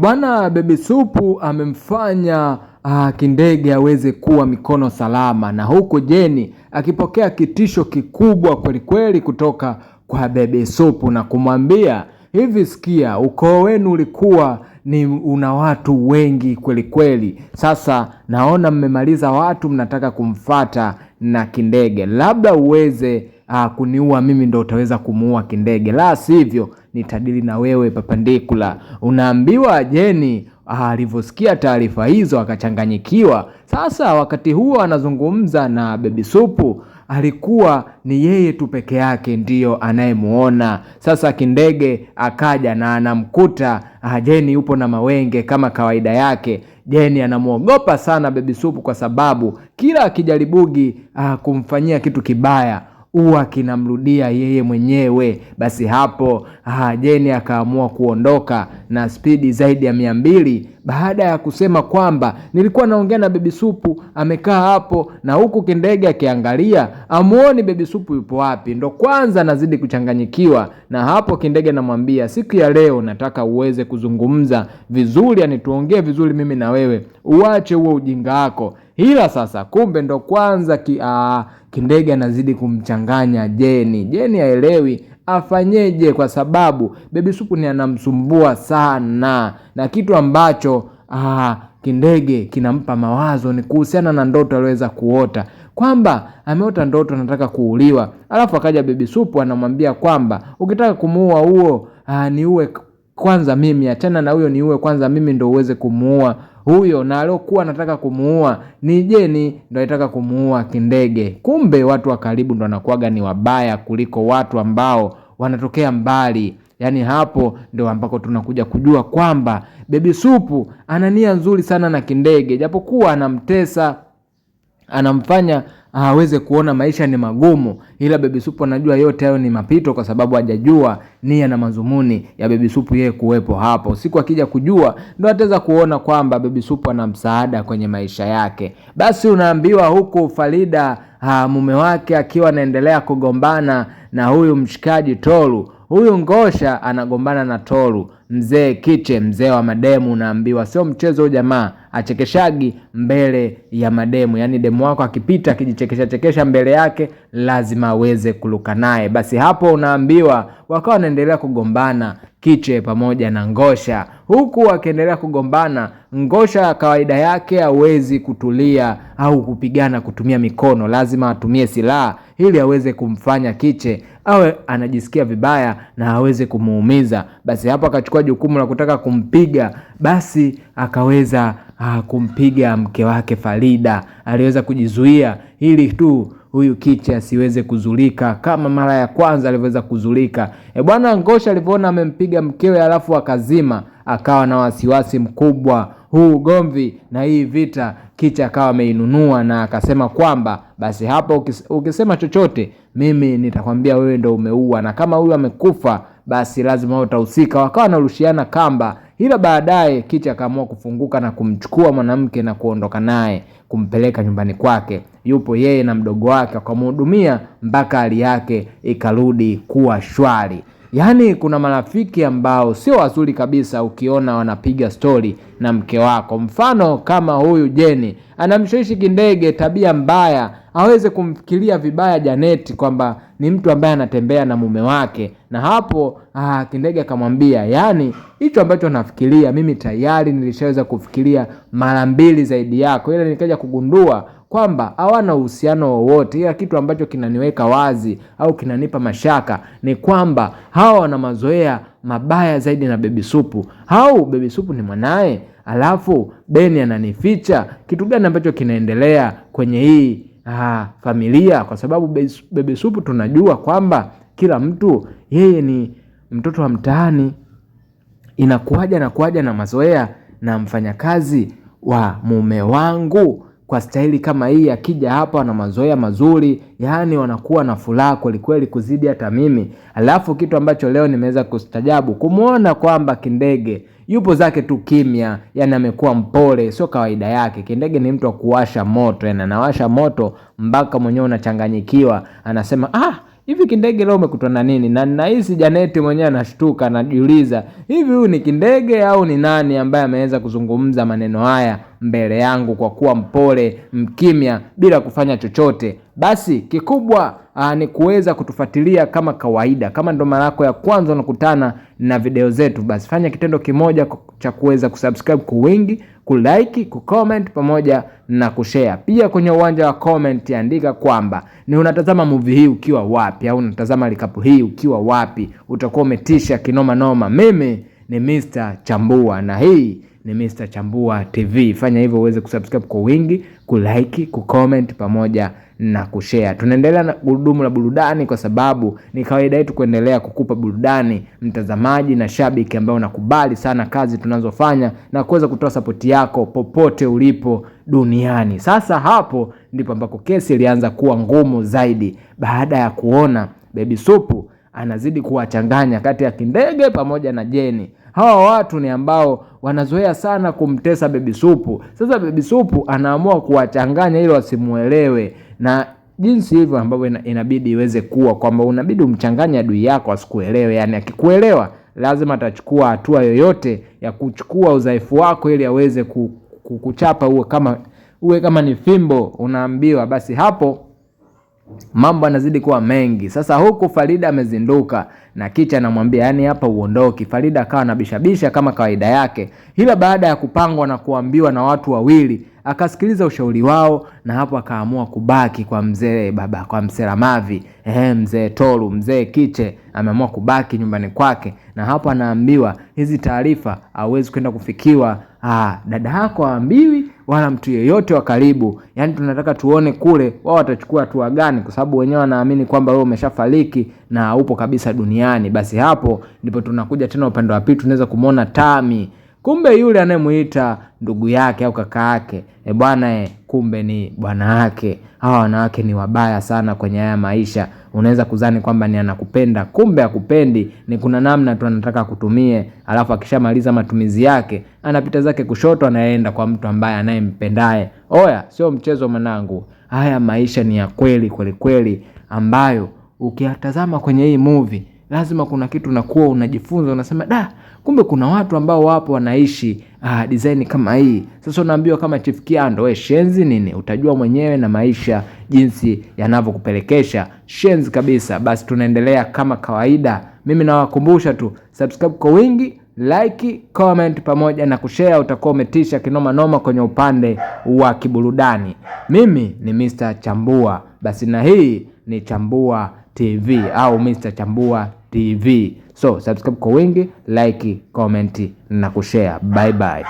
Bwana Baby Supu amemfanya Kindege aweze kuwa mikono salama, na huku Jeni akipokea kitisho kikubwa kwelikweli kutoka kwa Baby Supu na kumwambia hivi, sikia, ukoo wenu ulikuwa ni una watu wengi kwelikweli. Sasa naona mmemaliza watu, mnataka kumfata na Kindege, labda uweze kuniua mimi, ndo utaweza kumuua Kindege, la sivyo nitadili na wewe Papandikula. Unaambiwa Jeni alivyosikia taarifa hizo akachanganyikiwa. Sasa wakati huo anazungumza na Baby Supu, alikuwa ni yeye tu peke yake ndiyo anayemuona. Sasa Kindege akaja na anamkuta Jeni yupo na mawenge kama kawaida yake. Jeni anamuogopa sana Baby Supu kwa sababu kila akijaribugi kumfanyia kitu kibaya huwa kinamrudia yeye mwenyewe. Basi hapo Jeni akaamua kuondoka na spidi zaidi ya 200 baada ya kusema kwamba nilikuwa naongea na Baby Supu amekaa hapo, na huku Kindege akiangalia amuoni Baby Supu yupo wapi. Ndo kwanza nazidi kuchanganyikiwa, na hapo Kindege namwambia siku ya leo nataka uweze kuzungumza vizuri, yani tuongee vizuri mimi na wewe, uache huo ujinga wako. Ila sasa kumbe ndo kwanza Kindege anazidi kumchanganya Jeni. Jeni haelewi afanyeje kwa sababu Baby Supu ni anamsumbua sana, na kitu ambacho Kindege kinampa mawazo ni kuhusiana na ndoto aliweza kuota, kwamba ameota ndoto anataka kuuliwa. Alafu akaja Baby Supu anamwambia kwamba ukitaka kumuua huo niue kwanza mimi, achana na huyo, niue kwanza mimi ndo uweze kumuua huyo, na aliokuwa anataka kumuua ni Jeni ndo anataka kumuua Kindege. Kumbe watu wa karibu ndo wanakuaga ni wabaya kuliko watu ambao wanatokea mbali. Yani hapo ndo ambako tunakuja kujua kwamba Baby Supu ana nia nzuri sana na Kindege, japokuwa anamtesa, anamfanya aweze kuona maisha ni magumu, ila Baby Supu anajua yote hayo ni mapito, kwa sababu hajajua nia na mazumuni ya Baby Supu yeye kuwepo hapo. Siku akija kujua ndo ataweza kuona kwamba Baby Supu ana msaada kwenye maisha yake. Basi unaambiwa huku Farida mume wake akiwa anaendelea kugombana na huyu mshikaji Toru. Huyu Ngosha anagombana na Toru, mzee Kiche, mzee wa mademu. Unaambiwa sio mchezo jamaa, achekeshagi mbele ya mademu. Yani demu wako akipita akijichekesha mbele yake lazima aweze kuluka naye. Basi hapo unaambiwa wakawa wanaendelea kugombana Kiche pamoja na Ngosha. Huku wakiendelea kugombana, Ngosha kawaida yake hawezi kutulia au kupigana kutumia mikono, lazima atumie silaha ili aweze kumfanya Kiche awe anajisikia vibaya na aweze kumuumiza. Basi hapo akachukua jukumu la kutaka kumpiga. Basi akaweza kumpiga mke wake Farida. Aliweza kujizuia ili tu huyu Kiche asiweze kuzulika kama mara ya kwanza alivyoweza kuzulika. Bwana Ngosha alivyoona amempiga mkewe alafu akazima, akawa na wasiwasi mkubwa huu gomvi na hii vita Kiche akawa ameinunua, na akasema kwamba basi hapa ukisema chochote mimi nitakwambia wewe ndo umeua, na kama huyu amekufa basi lazima wewe utahusika. Wakawa wanarushiana kamba, ila baadaye Kiche akaamua kufunguka na kumchukua mwanamke na kuondoka naye kumpeleka nyumbani kwake. Yupo yeye na mdogo wake, akamhudumia mpaka hali yake ikarudi kuwa shwari. Yani kuna marafiki ambao sio wazuri kabisa ukiona wanapiga story na mke wako. Mfano kama huyu Jeni anamshawishi Kindege tabia mbaya, aweze kumfikiria vibaya Janeti kwamba ni mtu ambaye anatembea na mume wake. Na hapo Kindege akamwambia, yani hicho ambacho nafikiria mimi tayari nilishaweza kufikiria mara 2 zaidi yako, ila nikaja kugundua kwamba hawana uhusiano wowote. Ila kitu ambacho kinaniweka wazi au kinanipa mashaka ni kwamba hawa wana mazoea mabaya zaidi na Baby Supu. Baby Supu ni mwanae, alafu Beni ananificha kitu gani ambacho kinaendelea kwenye hii familia? Kwa sababu Baby Supu tunajua kwamba kila mtu yeye ni mtoto wa mtaani. Inakuaja na mazoea na mfanyakazi wa mume wangu kwa staili kama hii, akija hapa na mazoea mazuri, yani wanakuwa na furaha kweli kuzidi hata mimi. Alafu kitu ambacho leo nimeweza kustajabu kumuona kwamba Kindege yupo zake tu kimya, yani amekuwa mpole, sio kawaida yake. Kindege ni mtu wa kuwasha moto, yani anawasha moto mpaka mwenyewe unachanganyikiwa, anasema hivi kindege leo umekutana na nini? Na ninahisi Janeti mwenyewe anashtuka, anajiuliza hivi huyu ni kindege au ni nani ambaye ameweza kuzungumza maneno haya mbele yangu kwa kuwa mpole, mkimya, bila kufanya chochote. Basi kikubwa ni kuweza kutufuatilia kama kawaida. Kama ndo mara yako ya kwanza unakutana na video zetu, basi fanya kitendo kimoja cha kuweza kusubscribe kwa wingi, kulike, kucomment pamoja na kushare. Pia kwenye uwanja wa comment andika kwamba ni unatazama movie hii ukiwa wapi, au unatazama likapu hii ukiwa wapi. Utakuwa umetisha kinoma noma. Mimi ni Mr. Chambua na hii ni Mr. Chambua TV. Fanya hivyo uweze kusubscribe kwa wingi, kulike, kucomment pamoja na kushare. Tunaendelea na gurudumu la burudani kwa sababu ni kawaida yetu kuendelea kukupa burudani mtazamaji na shabiki ambao unakubali sana kazi tunazofanya na kuweza kutoa support yako popote ulipo duniani. Sasa hapo ndipo ambako kesi ilianza kuwa ngumu zaidi baada ya kuona Baby Supu anazidi kuwachanganya kati ya Kindege pamoja na Jeni. Hawa watu ni ambao wanazoea sana kumtesa Baby Supu. Sasa Baby Supu anaamua kuwachanganya ili wasimuelewe, na jinsi hivyo ambavyo inabidi iweze kuwa kwamba unabidi umchanganye adui yako asikuelewe. Yani akikuelewa lazima atachukua hatua yoyote ya kuchukua udhaifu wako ili aweze kukuchapa uwe kama ni fimbo unaambiwa. Basi hapo mambo yanazidi kuwa mengi. Sasa huku Farida amezinduka na Kicha anamwambia yani hapa uondoki. Farida akawa anabishabisha kama kawaida yake. Ila baada ya kupangwa na kuambiwa na watu wawili, akasikiliza ushauri wao na hapo akaamua kubaki kwa mzee kwa Mselamavi. Mzee Toru, mzee Kiche ameamua kubaki nyumbani kwake, na hapo anaambiwa hizi taarifa hauwezi kwenda kufikiwa. Dada yako haambiwi wala mtu yeyote wa karibu. Yani tunataka tuone kule wao watachukua hatua gani, kwa sababu wenyewe wanaamini kwamba wewe umeshafariki na upo kabisa duniani. Basi hapo ndipo tunakuja tena upande wa pili, tunaweza kumuona Tami. Kumbe yule anayemuita ndugu yake au kaka yake, bwana kumbe ni bwana yake. Hawa wanawake ni wabaya sana kwenye haya maisha. Unaweza kudhani kwamba ni anakupenda, kumbe hakupendi. Ni kuna namna tu anataka kutumie, alafu akishamaliza matumizi yake anapita zake kushoto, anaenda kwa mtu ambaye anayempendaye. Oya, sio mchezo mwanangu. Haya maisha ni ya kweli kweli kweli, ambayo ukiyatazama kwenye hii movie lazima kuna kitu unakuwa unajifunza, unasema kumbe kuna watu ambao wapo wanaishi design kama hii. Sasa unaambiwa kama Chief Kiando, shenzi nini? Utajua mwenyewe na maisha jinsi yanavyokupelekesha shenzi kabisa. Basi tunaendelea kama kawaida. Mimi nawakumbusha tu subscribe kwa wingi, like, comment pamoja na kushare. Utakuwa umetisha kinoma noma kwenye upande wa kiburudani. Mimi ni Mr. Chambua. Basi na hii ni Chambua TV au Mr. Chambua TV. So subscribe kwa wingi, like, comment na kushare. Bye bye.